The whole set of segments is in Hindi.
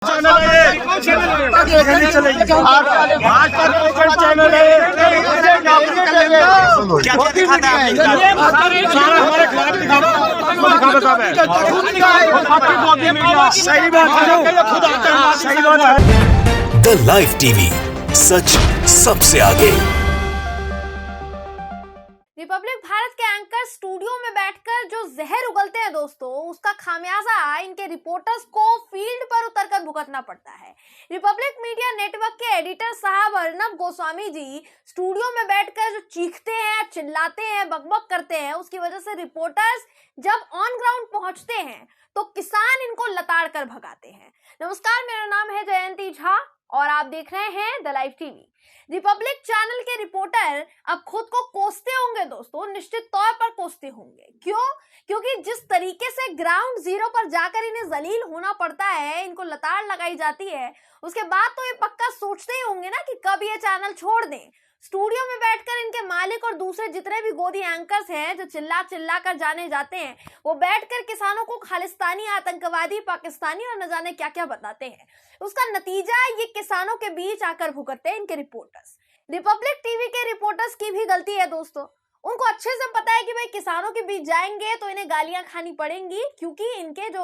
चैनल है भाजपा चैनल है। क्या क्या दिखाता है हमारे खिलाफ सही बात है, खुद आते हैं, सही बात है। द लाइव टीवी, सच सबसे आगे। रिपब्लिक भारत के एंकर स्टूडियो में बैठकर जो जहर उगलते हैं दोस्तों, उसका खामियाजा इनके रिपोर्टर्स को फील्ड पर उतरकर भुगतना पड़ता है। रिपब्लिक मीडिया नेटवर्क के एडिटर साहब अर्नब गोस्वामी जी स्टूडियो में बैठकर जो चीखते हैं, चिल्लाते हैं, बकबक करते हैं, उसकी वजह से रिपोर्टर्स जब ऑन ग्राउंड पहुंचते हैं तो किसान इनको लताड़ कर भगाते हैं। नमस्कार, मेरा नाम है जयंती झा और आप देख रहे हैं the live TV. Republic channel के रिपोर्टर अब खुद को कोसते होंगे दोस्तों, निश्चित तौर पर कोसते होंगे। क्यों? क्योंकि जिस तरीके से ग्राउंड जीरो पर जाकर इन्हें जलील होना पड़ता है, इनको लताड़ लगाई जाती है, उसके बाद तो ये पक्का सोचते ही होंगे ना कि कब ये चैनल छोड़ दें। स्टूडियो में बैठकर इनके मालिक और दूसरे जितने भी गोदी एंकर्स हैं जो चिल्ला चिल्ला कर जाने जाते हैं, वो बैठकर किसानों को खालिस्तानी, आतंकवादी, पाकिस्तानी और न जाने क्या क्या बताते हैं। उसका नतीजा ये किसानों के बीच आकर भुगतते हैं इनके रिपोर्टर्स। रिपब्लिक टीवी के रिपोर्टर्स की भी गलती है दोस्तों। उनको अच्छे से पता है कि भाई किसानों के बीच जाएंगे तो इन्हें गालियां खानी पड़ेंगी, क्योंकि इनके जो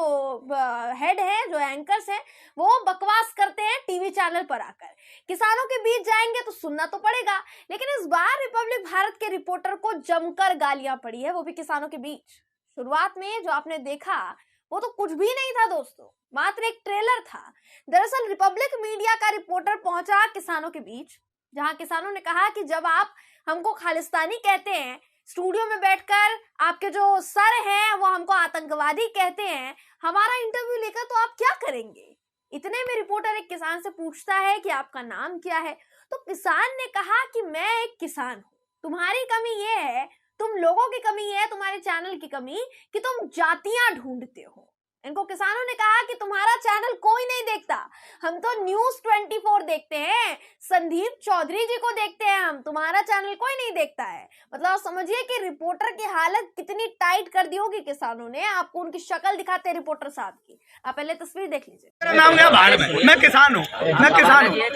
हेड हैं, जो एंकर्स हैं, वो बकवास करते हैं टीवी चैनल पर आकर। किसानों के बीच जाएंगे तो सुनना तो पड़ेगा, लेकिन इस बार रिपब्लिक भारत के रिपोर्टर को जमकर गालियां पड़ी है, वो भी किसानों के बीच। शुरुआत में जो आपने देखा वो तो कुछ भी नहीं था दोस्तों, मात्र एक ट्रेलर था। दरअसल रिपब्लिक मीडिया का रिपोर्टर पहुंचा किसानों के बीच, जहां किसानों ने कहा कि जब आप हमको खालिस्तानी कहते हैं, स्टूडियो में बैठकर आपके जो सर हैं वो हमको आतंकवादी कहते हैं, हमारा इंटरव्यू लेकर तो आप क्या करेंगे? इतने में रिपोर्टर एक किसान से पूछता है कि आपका नाम क्या है? तो किसान ने कहा कि मैं एक किसान हूँ। तुम्हारी कमी ये है, तुम लोगों की कमी है, तुम्हारे चैनल की कमी कि तुम जातियां ढूंढते हो। इनको किसानों ने कहा कि तुम्हारा चैनल कोई नहीं देखता, हम तो न्यूज 24 देखते हैं, संदीप चौधरी जी को देखते हैं हम, तुम्हारा चैनल कोई नहीं देखता है। मतलब समझिए कि रिपोर्टर की हालत कितनी टाइट कर दी होगी किसानों ने। आपको उनकी शक्ल दिखाते हैं रिपोर्टर साहब की, आप पहले तस्वीर देख लीजिए। मेरा नाम है भाड़ में, मैं किसान हूँ,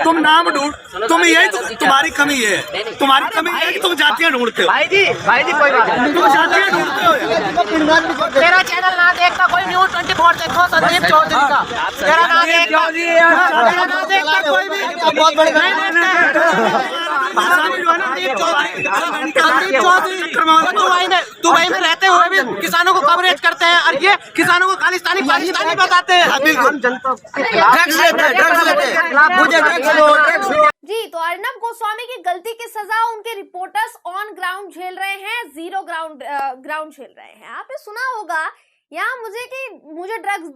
तुम नाम ढूंढ, तुम यही तुम्हारी कमी है, तुम्हारी कमी है कि तुम जातियां ढूंढते हो। भाई जी कोई बात नहीं, तुम जातियां ढूंढते हो। तेरा चैनल ना देखता कोई न्यूज 24 देखो, संदीप चौधरी का तेरा नाम देखता कोई भी बहुत बड़े दुबई में रहते हुए भी किसानों को कवरेज करते हैं और ये किसानों को खालिस्तानी पाकिस्तानी बताते हैं। जी, तो अर्नब गोस्वामी की गलती की सजा उनके रिपोर्टर्स ऑन ग्राउंड झेल रहे हैं, जीरो ग्राउंड झेल रहे हैं। आपने सुना होगा यहाँ मुझे ड्रग्स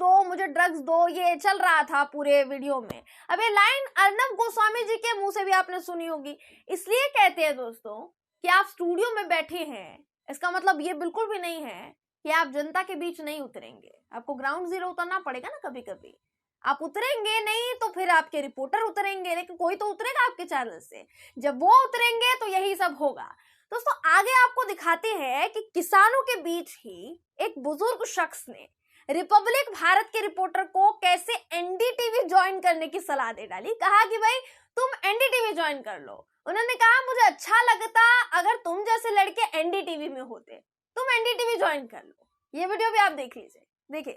दो, ये चल रहा था पूरे वीडियो में। अब ये लाइन अर्नब गोस्वामी जी के मुंह से भी आपने सुनी होगी। इसलिए कहते हैं दोस्तों कि आप स्टूडियो में बैठे हैं, इसका मतलब ये बिल्कुल भी नहीं है कि आप जनता के बीच नहीं उतरेंगे। आपको ग्राउंड जीरो उतरना पड़ेगा ना कभी कभी। आप उतरेंगे नहीं तो फिर आपके रिपोर्टर उतरेंगे, लेकिन कोई तो उतरेगा आपके चैनल से। जब वो उतरेंगे तो यही सब होगा दोस्तों। आगे आपको दिखाते हैं कि किसानों के बीच ही एक बुजुर्ग शख्स ने रिपब्लिक भारत के रिपोर्टर को कैसे एनडीटीवी ज्वाइन करने की सलाह दे डाली। कहा कि भाई तुम एनडीटीवी ज्वाइन कर लो। उन्होंने कहा मुझे अच्छा लगता अगर तुम जैसे लड़के एनडीटीवी में होते, तुम एनडीटीवी ज्वाइन कर लो। ये वीडियो भी आप देख लीजिए, देखिए।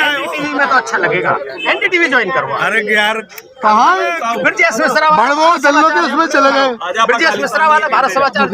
एनडीटीवी में तो अच्छा लगेगा, एनडीटीवी ज्वाइन करवा। अरे यार कहाँ ब्रजेश मिश्रा उसमें चले गए, ब्रजेश मिश्रा वाला भारत समाचार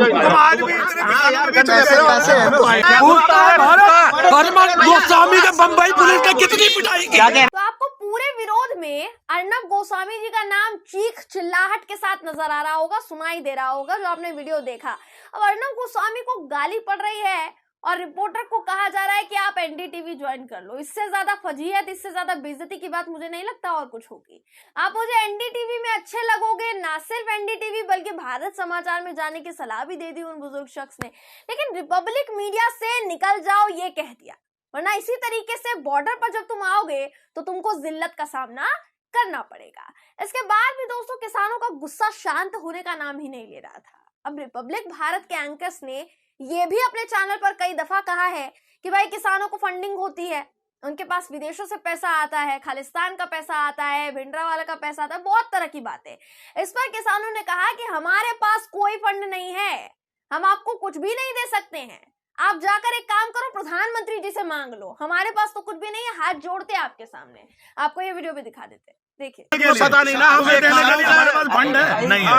गोस्वामी के बम्बई पुलिस ने कितनी पिटाई की। तो आपको पूरे विरोध में अर्नब गोस्वामी जी का नाम चीख चिल्लाहट के साथ नजर आ रहा होगा, सुनाई दे रहा होगा जो आपने वीडियो देखा। अब अर्नब गोस्वामी को गाली पड़ रही है और रिपोर्टर को कहा जा रहा है कि आप एनडीटीवी ज्वाइन कर लो। इससे ज्यादा फजीहत, इससे ज्यादा बेइज्जती की बात मुझे नहीं लगता और कुछ होगी। आप मुझे एनडीटीवी में अच्छे लगोगे, ना सिर्फ एनडीटीवी बल्कि भारत समाचार में जाने की सलाह भी दे दी उन बुजुर्ग शख्स ने। लेकिन रिपब्लिक मीडिया से निकल जाओ ये कह दिया, वरना इसी तरीके से बॉर्डर पर जब तुम आओगे तो तुमको जिल्लत का सामना करना पड़ेगा। इसके बाद भी दोस्तों किसानों का गुस्सा शांत होने का नाम ही नहीं ले रहा था। अब रिपब्लिक भारत के एंकर्स ने ये भी अपने चैनल पर कई दफा कहा है कि भाई किसानों को फंडिंग होती है, उनके पास विदेशों से पैसा आता है, खालिस्तान का पैसा आता है, भिंडरावाला का पैसा आता है, बहुत तरह की बातें। इस पर किसानों ने कहा कि हमारे पास कोई फंड नहीं है, हम आपको कुछ भी नहीं दे सकते हैं, आप जाकर एक काम करो, प्रधानमंत्री जी से मांग लो, हमारे पास तो कुछ भी नहीं है। हाथ जोड़ते आपके सामने, आपको ये वीडियो भी दिखा देते, देखिए। पता नहीं ना, हमें देने के लिए हमारे पास फंड है नहीं है,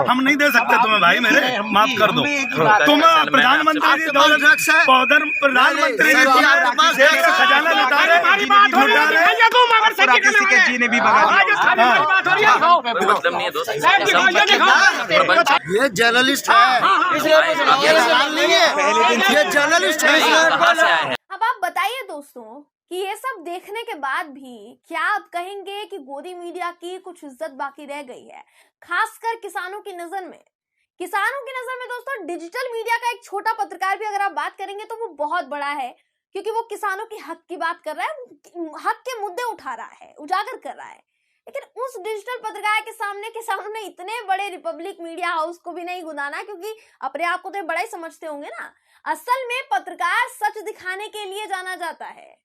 हम नहीं दे सकते तुम्हें भाई, मेरे माफ कर दो। तुम प्रधानमंत्री प्रधानमंत्री खजाना लुटा रहे, किसी के जी ने भी ये जर्नलिस्ट है, ये जर्नलिस्ट है। अब आप बताइए दोस्तों कि ये सब देखने के बाद भी क्या आप कहेंगे कि गोदी मीडिया की कुछ इज्जत बाकी रह गई है, खासकर किसानों की नजर में। किसानों की नजर में दोस्तों डिजिटल मीडिया का एक छोटा पत्रकार भी अगर आप बात करेंगे तो वो बहुत बड़ा है, क्योंकि वो किसानों के हक की बात कर रहा है, हक के मुद्दे उठा रहा है, उजागर कर रहा है। लेकिन उस डिजिटल पत्रकार के सामने किसानों ने इतने बड़े रिपब्लिक मीडिया हाउस को भी नहीं गुनाना, क्योंकि अपने आप को तो बड़ा ही समझते होंगे ना। असल में पत्रकार सच दिखाने के लिए जाना जाता है,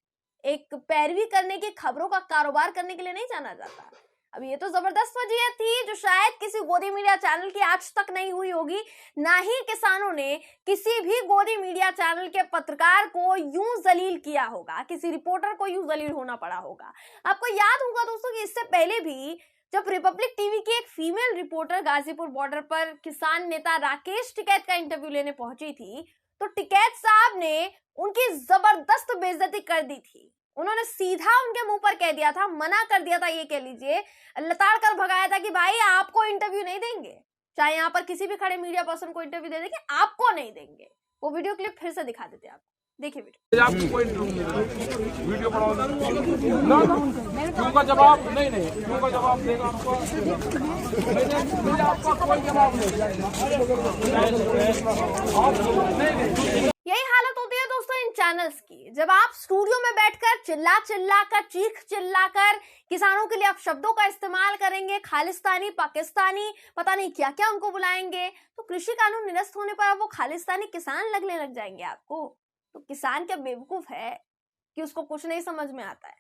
एक पैरवी करने की, खबरों का कारोबार करने के लिए नहीं जाना जाता। अब ये तो जबरदस्त वजह थी जो शायद किसी गोदी मीडिया चैनल की आज तक नहीं हुई होगी, ना ही किसानों ने किसी भी गोदी मीडिया चैनल के पत्रकार को यूं जलील किया होगा, किसी रिपोर्टर को यूं जलील होना पड़ा होगा। आपको याद होगा दोस्तों कि इससे पहले भी जब रिपब्लिक टीवी की एक फीमेल रिपोर्टर गाजीपुर बॉर्डर पर किसान नेता राकेश टिकैत का इंटरव्यू लेने पहुंची थी, तो टिकैत साहब ने उनकी जबरदस्त बेइज्जती कर दी थी। उन्होंने सीधा उनके मुंह पर कह दिया था, मना कर दिया था, ये कह लीजिए लताड़ कर भगाया था कि भाई आपको इंटरव्यू नहीं देंगे, चाहे यहाँ पर किसी भी खड़े मीडिया पर्सन को इंटरव्यू दे देंगे, आपको नहीं देंगे। वो वीडियो क्लिप फिर से दिखा देते हैं आपको, देखिए वीडियो। आपको कोई वीडियो बनाओ क्यों का जवाब नहीं क्यों का जवाब देगा आपको, आपका कोई जवाब नहीं। यही हालत होती है दोस्तों इन चैनल्स की, जब आप स्टूडियो में बैठकर चिल्ला कर, चीख चिल्ला कर किसानों के लिए आप शब्दों का इस्तेमाल करेंगे, खालिस्तानी, पाकिस्तानी, पता नहीं क्या क्या उनको बुलाएंगे, तो कृषि कानून निरस्त होने पर वो खालिस्तानी किसान लगने लग जाएंगे आपको। तो किसान क्या बेवकूफ है कि उसको कुछ नहीं समझ में आता है?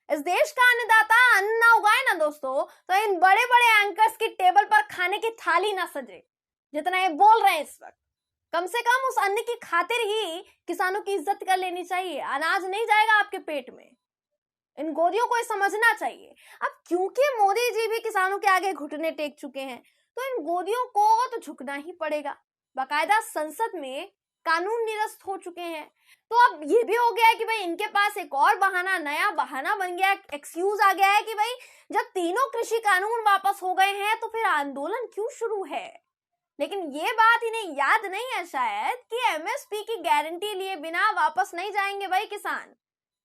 इस देश का अन्नदाता अन्न ना उगाए ना दोस्तों, तो इन बड़े बड़े एंकर्स की टेबल पर खाने की थाली ना सजे जितना ये बोल रहे हैं इस वक्त। कम से कम उस अन्न की खातिर ही किसानों की इज्जत कर लेनी चाहिए। अनाज नहीं जाएगा आपके पेट में, इन गोदियों को ये समझना चाहिए। अब क्योंकि मोदी जी भी किसानों के आगे घुटने टेक चुके हैं, तो इन गोदियों को तो झुकना ही पड़ेगा। बाकायदा संसद में कानून निरस्त हो चुके हैं, तो अब ये भी हो गया है कि भाई इनके पास एक और बहाना, नया बहाना बन गया, एक्सक्यूज आ गया है कि भाई जब तीनों कृषि कानून वापस हो गए हैं तो फिर आंदोलन क्यों शुरू है। लेकिन ये बात इन्हें याद नहीं है शायद कि एमएसपी की गारंटी लिए बिना वापस नहीं जाएंगे भाई किसान।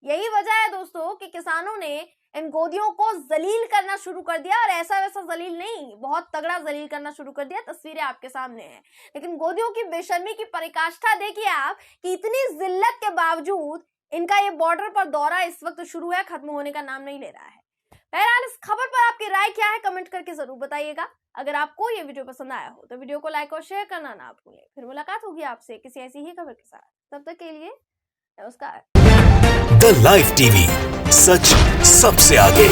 यही वजह है दोस्तों कि किसानों ने इन गोदियों को जलील करना शुरू कर दिया, और ऐसा वैसा जलील नहीं, बहुत तगड़ा जलील करना शुरू कर दिया। तस्वीरें आपके सामने हैं, लेकिन गोदियों की बेशर्मी की पराकाष्ठा देखिए आप कि इतनी जिल्लत के बावजूद इनका ये बॉर्डर पर दौरा इस वक्त शुरू है, खत्म होने का नाम नहीं ले रहा है। बहरहाल इस खबर पर आपकी राय क्या है कमेंट करके जरूर बताइएगा। अगर आपको ये वीडियो पसंद आया हो तो वीडियो को लाइक और शेयर करना ना भूलें। फिर मुलाकात होगी आपसे किसी ऐसी ही खबर के साथ, तब तक के लिए नमस्कार। द लाइव टीवी, सच सबसे आगे।